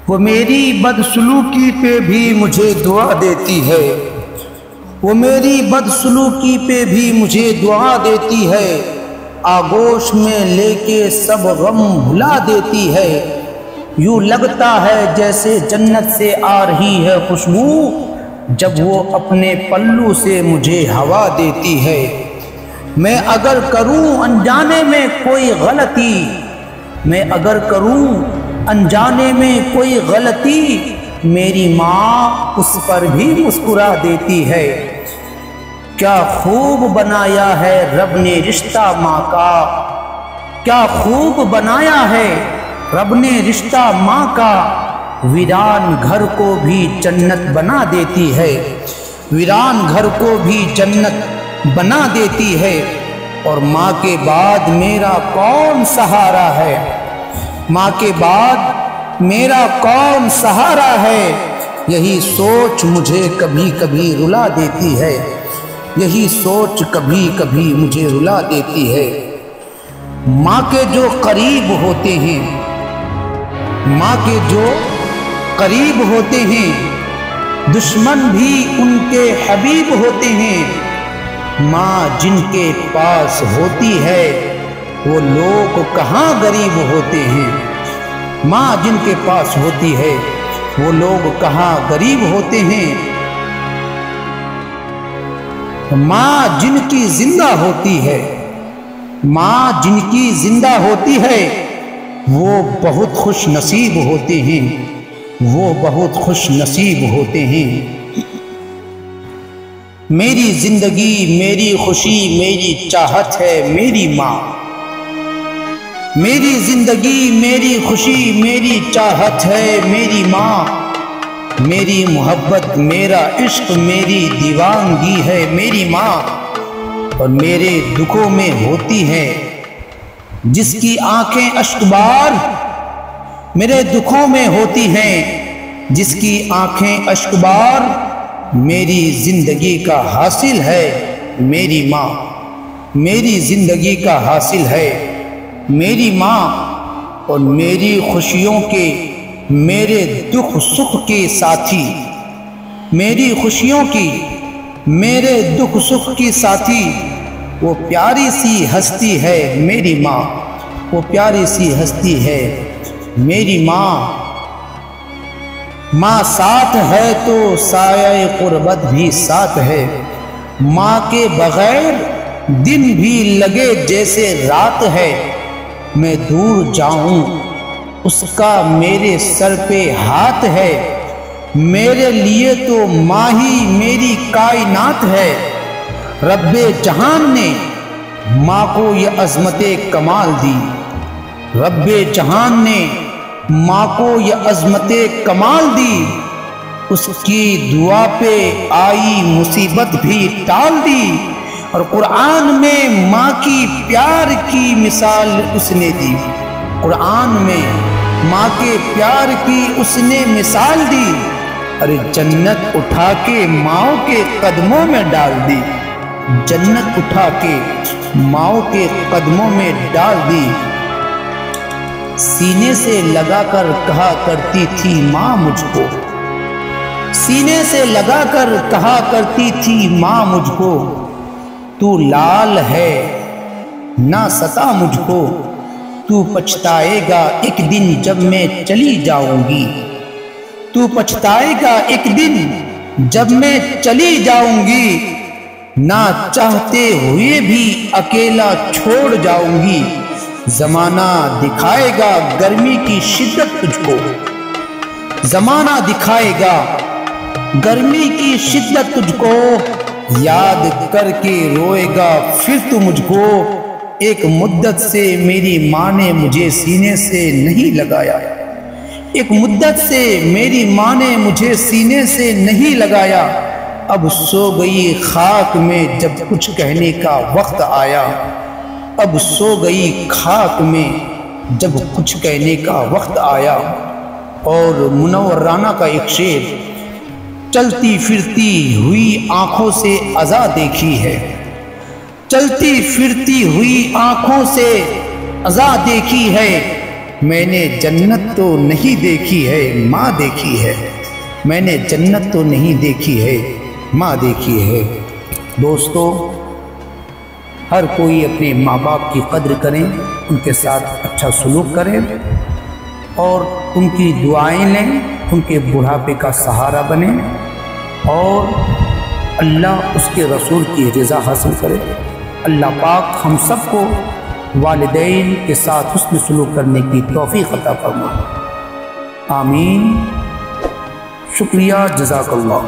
वो मेरी बदसलूकी पे भी मुझे दुआ देती है, वो मेरी बदसलूकी पे भी मुझे दुआ देती है। आगोश में लेके सब गम भुला देती है। यूँ लगता है जैसे जन्नत से आ रही है खुशबू, जब वो अपने पल्लू से मुझे हवा देती है। मैं अगर करूं अनजाने में कोई गलती, मैं अगर करूं अनजाने में कोई गलती, मेरी माँ उस पर भी मुस्कुरा देती है। क्या खूब बनाया है रब ने रिश्ता माँ का, क्या खूब बनाया है रब ने रिश्ता माँ का। वीरान घर को भी जन्नत बना देती है, वीरान घर को भी जन्नत बना देती है। और माँ के बाद मेरा कौन सहारा है, माँ के बाद मेरा कौन सहारा है। यही सोच मुझे कभी कभी रुला देती है, यही सोच कभी कभी मुझे रुला देती है। माँ के जो करीब होते हैं, माँ के जो करीब होते हैं, दुश्मन भी उनके हबीब होते हैं। माँ जिनके पास होती है वो लोग कहाँ गरीब होते हैं, माँ जिनके पास होती है वो लोग कहाँ गरीब होते हैं। माँ जिनकी जिंदा होती है, माँ जिनकी जिंदा होती है, वो बहुत खुश नसीब होते हैं, वो बहुत खुश नसीब होते हैं। मेरी जिंदगी मेरी खुशी मेरी चाहत है मेरी माँ, मेरी जिंदगी मेरी खुशी मेरी चाहत है मेरी माँ। मेरी मोहब्बत मेरा इश्क मेरी दीवानगी है मेरी माँ। और मेरे दुखों में होती है जिसकी आंखें अश्कबार, मेरे दुखों में होती हैं जिसकी आंखें अश्कबार। मेरी जिंदगी का हासिल है मेरी माँ, मेरी जिंदगी का हासिल है मेरी माँ। और मेरी खुशियों के मेरे दुख सुख के साथी, मेरी खुशियों की मेरे दुख सुख की साथी, वो प्यारी सी हस्ती है मेरी माँ, वो प्यारी सी हस्ती है मेरी माँ। माँ साथ है तो साया कुर्बत भी साथ है, माँ के बगैर दिन भी लगे जैसे रात है। मैं दूर जाऊं उसका मेरे सर पे हाथ है, मेरे लिए तो माँ ही मेरी कायनात है। रब्बे जहान ने माँ को ये अज़मते कमाल दी, रब्बे जहान ने माँ को ये अज़मते कमाल दी। उसकी दुआ पे आई मुसीबत भी टाल दी। और कुरान में माँ की प्यार की मिसाल उसने दी, कुरान में माँ के प्यार की उसने मिसाल दी। अरे जन्नत उठा के माँ के कदमों में डाल दी, जन्नत उठा के माँ के कदमों में डाल दी। सीने से लगाकर कहा करती थी माँ मुझको, सीने से लगाकर कहा करती थी माँ मुझको, तू लाल है ना सता मुझको, तू पछताएगा एक दिन जब मैं चली जाऊंगी, तू पछताएगा एक दिन जब मैं चली जाऊंगी। ना चाहते हुए भी अकेला छोड़ जाऊंगी, जमाना दिखाएगा गर्मी की शिद्दत तुझको, जमाना दिखाएगा गर्मी की शिद्दत तुझको। याद करके रोएगा फिर तू मुझको, एक मुद्दत से मेरी माँ ने मुझे सीने से नहीं लगाया, एक मुद्दत से मेरी माँ ने मुझे सीने से नहीं लगाया। अब सो गई खाक में जब कुछ कहने का वक्त आया, अब सो गई खाक में जब कुछ कहने का वक्त आया। और मुनव्वर राना का एक शेर, चलती फिरती हुई आंखों से अज़ा देखी है, चलती फिरती हुई आंखों से अज़ा देखी है, मैंने जन्नत तो नहीं देखी है, माँ देखी है। मैंने जन्नत तो नहीं देखी है, माँ देखी है। दोस्तों, हर कोई अपने माँ बाप की कद्र करें, उनके साथ अच्छा सलूक करें और उनकी दुआएं लें, उनके बुढ़ापे का सहारा बने और अल्लाह उसके रसूल की रज़ा हासिल करे। अल्लाह पाक हम सबको वालिदैन के साथ हुस्न सलूक करने की तौफीक अता फरमाए। आमीन। शुक्रिया, जज़ाकल्लाह।